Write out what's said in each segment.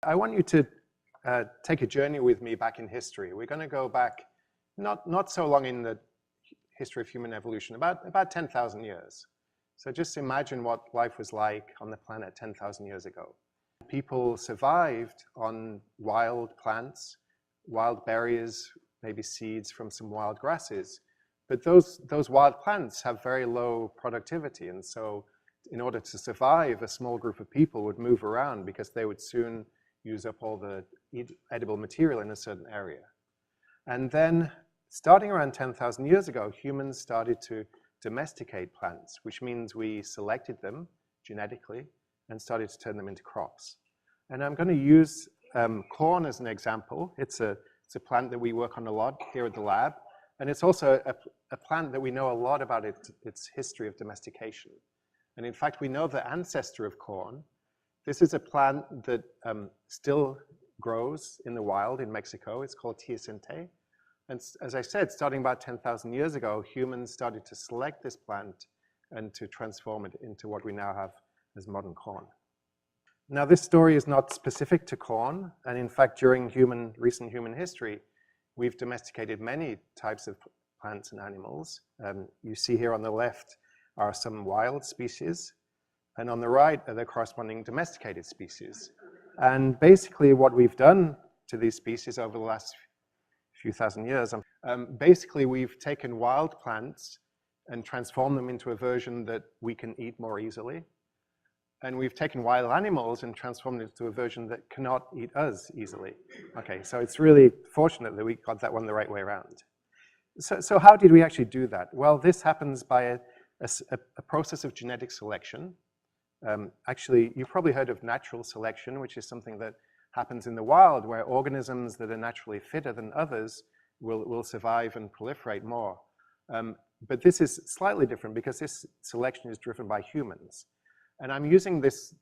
I want you to take a journey with me back in history. We're going to go back not so long in the history of human evolution, about 10,000 years. So just imagine what life was like on the planet 10,000 years ago. People survived on wild plants, wild berries, maybe seeds from some wild grasses. But those wild plants have very low productivity. And so in order to survive, a small group of people would move around because they would soon use up all the edible material in a certain area. And then starting around 10,000 years ago, humans started to domesticate plants, which means we selected them genetically and started to turn them into crops. And I'm going to use corn as an example. It's a plant that we work on a lot here at the lab. And it's also a plant that we know a lot about its history of domestication. And in fact, we know the ancestor of corn. This is a plant that still grows in the wild in Mexico. It's called Teosinte. And as I said, starting about 10,000 years ago, humans started to select this plant and to transform it into what we now have as modern corn. Now, this story is not specific to corn. And in fact, during recent human history, we've domesticated many types of plants and animals. You see here on the left are some wild species. And on the right are the corresponding domesticated species. And basically what we've done to these species over the last few thousand years, basically we've taken wild plants and transformed them into a version that we can eat more easily. And we've taken wild animals and transformed it into a version that cannot eat us easily. Okay, so it's really fortunate that we got that one the right way around. So how did we actually do that? Well, this happens by a process of genetic selection. Actually, you've probably heard of natural selection, which is something that happens in the wild, where organisms that are naturally fitter than others will survive and proliferate more. But this is slightly different because this selection is driven by humans. And I'm using this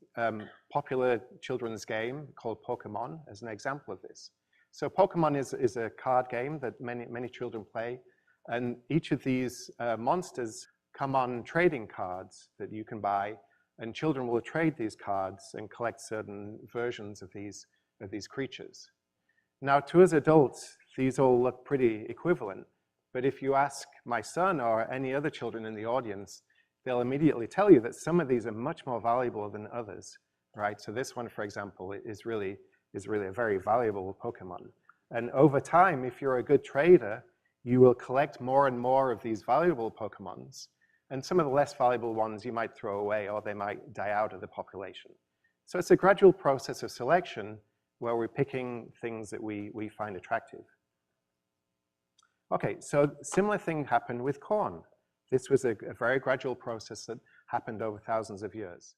popular children's game called Pokemon as an example of this. So Pokemon is a card game that many children play. And each of these monsters come on trading cards that you can buy. And children will trade these cards and collect certain versions of these creatures. Now, to us adults, these all look pretty equivalent. But if you ask my son or any other children in the audience, they'll immediately tell you that some of these are much more valuable than others, right? So this one, for example, is really a very valuable Pokemon. And over time, if you're a good trader, you will collect more and more of these valuable Pokemons. And some of the less valuable ones you might throw away, or they might die out of the population. So it's a gradual process of selection where we're picking things that we find attractive. Okay, so similar thing happened with corn. This was a very gradual process that happened over thousands of years.